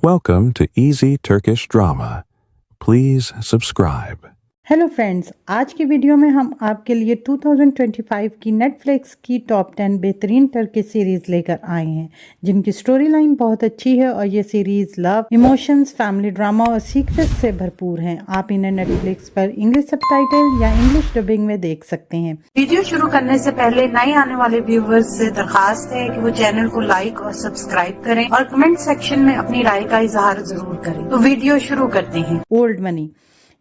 Welcome to Easy Turkish Drama. Please subscribe. Hello friends, आज की video में हम आपके लिए 2025 की नेटफ्लिक्स की टॉप 10 बेहतरीन टर्किश सीरीज़ लेकर आए हैं जिनकी स्टोरी लाइन बहुत अच्छी है और ये series love, emotions, family drama और सीक्रेट्स से भरपूर हैं। आप इन्हें नेटफ्लिक्स पर इंग्लिश सबटाइटल या इंग्लिश डबिंग में देख सकते हैं। वीडियो शुरू करने से पहले नए आने वाले व्यूवर्स से दरखास्त है कि वो चैनल को लाइक और सब्सक्राइब करें और कमेंट सेक्शन में अपनी राय का इजहार जरूर करें। तो वीडियो शुरू करते हैं। Old money.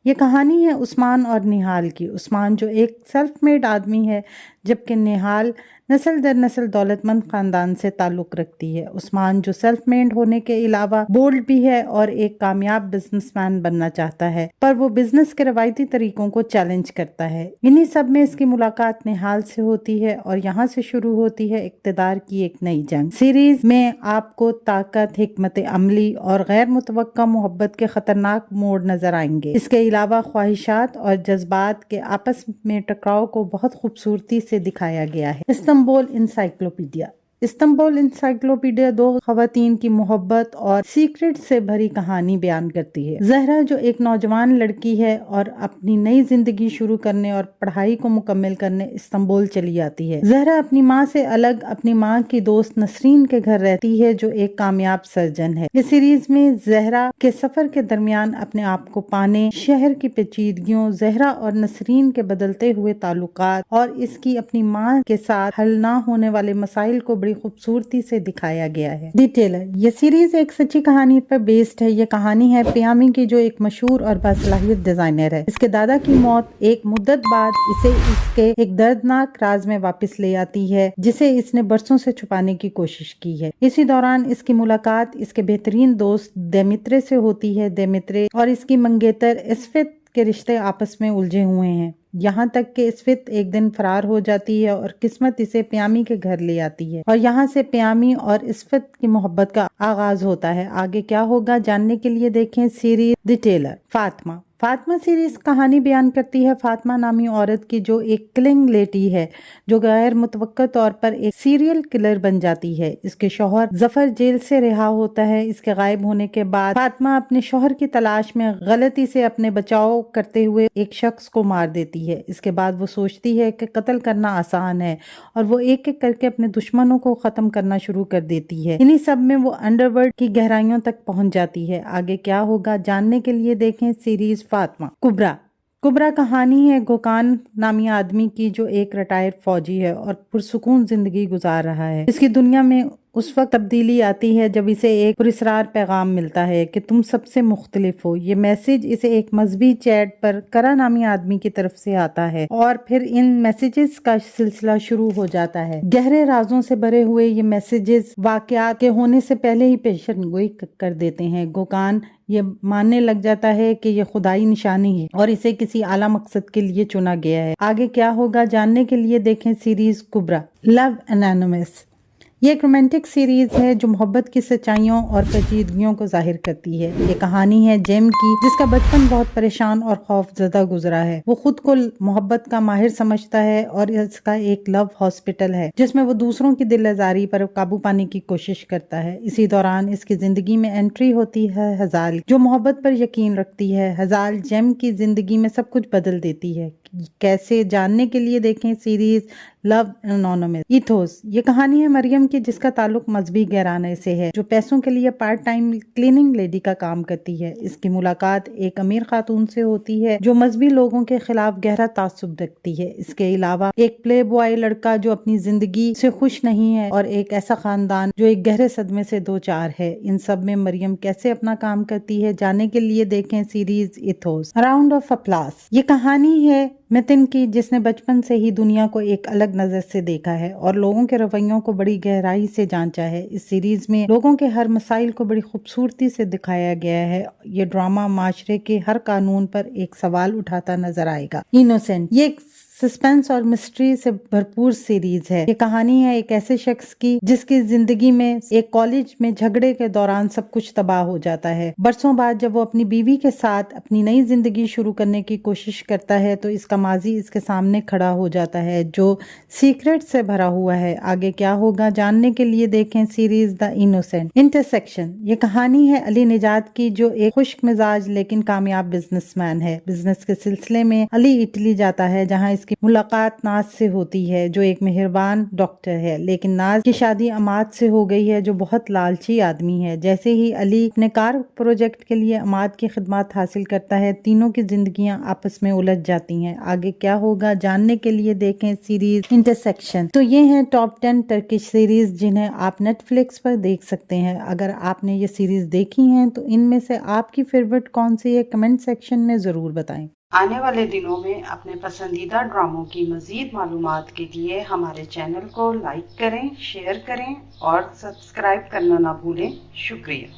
ये कहानी है उस्मान और निहाल की। उस्मान जो एक सेल्फ मेड आदमी है, जबकि निहाल नस्ल दर नस्ल दौलतमंद खानदान से ताल्लुक़ रखती है। उस्मान जो सेल्फ मेड होने के अलावा बोल्ड भी है और एक कामयाब बिजनेसमैन बनना चाहता है, पर वो बिजनेस के रवायती तरीकों को चैलेंज करता है। इन्हीं सब में इसकी मुलाकात निहाल से होती है और यहाँ से शुरू होती है इक़्तिदार की एक नई जंग। सीरीज में आपको ताकत, हिकमत अमली और गैर मुतवक्का मोहब्बत के खतरनाक मोड़ नजर आएंगे। इसके अलावा ख्वाहिशात और जज्बात के आपस में टकराव को बहुत खूबसूरती से दिखाया गया है। इस्तांबुल इंसाइक्लोपीडिया दो खवातीन की मोहब्बत और सीक्रेट से भरी कहानी बयान करती है। जहरा जो एक नौजवान लड़की है और अपनी नई जिंदगी शुरू करने और पढ़ाई को मुकम्मल करने इस्तांबुल चली आती है। जहरा अपनी माँ से अलग अपनी माँ की दोस्त नसरीन के घर रहती है जो एक कामयाब सर्जन है। इस सीरीज में जहरा के सफर के दरमियान अपने आप को पाने, शहर की पेचीदगियों, जहरा और नसरीन के बदलते हुए ताल्लुकात और इसकी अपनी माँ के साथ हल ना होने वाले मसाइल को बड़ी खूबसूरती से दिखाया गया है। डिटेलर। ये सीरीज एक सच्ची कहानी पर बेस्ड है। ये कहानी है पियामी की जो एक मशहूर और बासलाहियत डिजाइनर है। इसके दादा की मौत एक मुद्दत बाद इसे इसके एक दर्दनाक राज में वापस ले आती है जिसे इसने बरसों से छुपाने की कोशिश की है। इसी दौरान इसकी मुलाकात इसके बेहतरीन दोस्त देमित्रे से होती है। देमित्रे और इसकी मंगेतर इस्फत के रिश्ते आपस में उलझे हुए हैं, यहाँ तक कि इस्फत एक दिन फरार हो जाती है और किस्मत इसे पियामी के घर ले आती है और यहाँ से पियामी और इस्फत की मोहब्बत का आगाज होता है। आगे क्या होगा जानने के लिए देखें सीरीज डिटेलर। फातिमा सीरीज कहानी बयान करती है फातिमा नामी औरत की जो एक किलिंग लेडी है जो गैर मुतवक्का तौर पर एक सीरियल किलर बन जाती है। इसके शौहर जफर जेल से रिहा होता है। इसके गायब होने के बाद फातिमा अपने शौहर की तलाश में गलती से अपने बचाव करते हुए एक शख्स को मार देती है। इसके बाद वो सोचती है कि कत्ल करना आसान है और वो एक एक करके अपने दुश्मनों को खत्म करना शुरू कर देती है। इन्हीं सब में वो अंडरवर्ल्ड की गहराइयों तक पहुंच जाती है। आगे क्या होगा जानने के लिए देखें सीरीज फातिमा। कुबरा कहानी है गोकान नामी आदमी की जो एक रिटायर्ड फौजी है और पुरसुकून जिंदगी गुजार रहा है। इसकी दुनिया में उस वक्त तब्दीली आती है जब इसे एक पुरस्रार पैगाम मिलता है कि तुम सबसे मुख्तलिफ हो। ये मैसेज इसे एक मजहबी चैट पर करा नामी आदमी की तरफ से आता है और फिर इन मैसेजेस का सिलसिला शुरू हो जाता है। गहरे राजों से भरे हुए ये मैसेजेस वाकयात के होने से पहले ही पेशेंगोई कर देते हैं। गोकान ये मानने लग जाता है कि ये खुदाई निशानी है और इसे किसी आला मकसद के लिए चुना गया है। आगे क्या होगा जानने के लिए देखें सीरीज कुबरा। Love anonymous. ये एक रोमांटिक सीरीज है जो मोहब्बत की सच्चाइयों और पेचीदगियों को जाहिर करती है। ये कहानी है जेम की जिसका बचपन बहुत परेशान और खौफजदा गुजरा है। वो खुद को मोहब्बत का माहिर समझता है और इसका एक लव हॉस्पिटल है जिसमें वो दूसरों की दिल आजारी पर काबू पाने की कोशिश करता है। इसी दौरान इसकी जिंदगी में एंट्री होती है हजाल जो मोहब्बत पर यकीन रखती है। हजाल जेम की जिंदगी में सब कुछ बदल देती है। कैसे जानने के लिए देखें सीरीज लव एनोनिमस। इथोस। ये कहानी है मरियम की जिसका ताल्लुक मजहबी घराने से है जो पैसों के लिए पार्ट टाइम क्लीनिंग लेडी का काम करती है। इसकी मुलाकात एक अमीर खातून से होती है जो मजहबी लोगों के खिलाफ गहरा तासुब रखती है। इसके अलावा एक प्ले बॉय लड़का जो अपनी जिंदगी से खुश नहीं है और एक ऐसा खानदान जो एक गहरे सदमे से दो चार है। इन सब में मरियम कैसे अपना काम करती है जानने के लिए देखें series ethos. Round of applause. ये कहानी है मितिन की जिसने बचपन से ही दुनिया को एक अलग नजर से देखा है और लोगों के रवैयों को बड़ी गहराई से जांचा है। इस सीरीज में लोगों के हर मसाइल को बड़ी खूबसूरती से दिखाया गया है। ये ड्रामा माशरे के हर कानून पर एक सवाल उठाता नजर आएगा। इनोसेंट। ये एक सस्पेंस और मिस्ट्री से भरपूर सीरीज है। ये कहानी है एक ऐसे शख्स की जिसकी जिंदगी में एक कॉलेज में झगड़े के दौरान सब कुछ तबाह हो जाता है। बरसों बाद जब वो अपनी बीवी के साथ अपनी नई जिंदगी शुरू करने की कोशिश करता है तो इसका माजी इसके सामने खड़ा हो जाता है जो सीक्रेट से भरा हुआ है। आगे क्या होगा जानने के लिए देखें सीरीज द इनोसेंट। इंटरसेक्शन ये कहानी है अली निजात की जो एक खुश्क मिजाज लेकिन कामयाब बिजनेसमैन है। बिजनेस के सिलसिले में अली इटली जाता है जहां इसकी मुलाकात नाज से होती है जो एक मेहरबान डॉक्टर है, लेकिन नाज की शादी अमाद से हो गई है जो बहुत लालची आदमी है। जैसे ही अली अपने कार प्रोजेक्ट के लिए अमाद की खिदमत हासिल करता है तीनों की जिंदगियां आपस में उलझ जाती हैं। आगे क्या होगा जानने के लिए देखें सीरीज इंटरसेक्शन। तो ये हैं टॉप 10 टर्किश सीरीज जिन्हें आप नेटफ्लिक्स पर देख सकते हैं। अगर आपने ये सीरीज देखी हैं तो इनमें से आपकी फेवरेट कौन सी है कमेंट सेक्शन में जरूर बताएं। आने वाले दिनों में अपने पसंदीदा ड्रामों की मज़ीद मालूमात के लिए हमारे चैनल को लाइक करें, शेयर करें और सब्सक्राइब करना ना भूलें। शुक्रिया।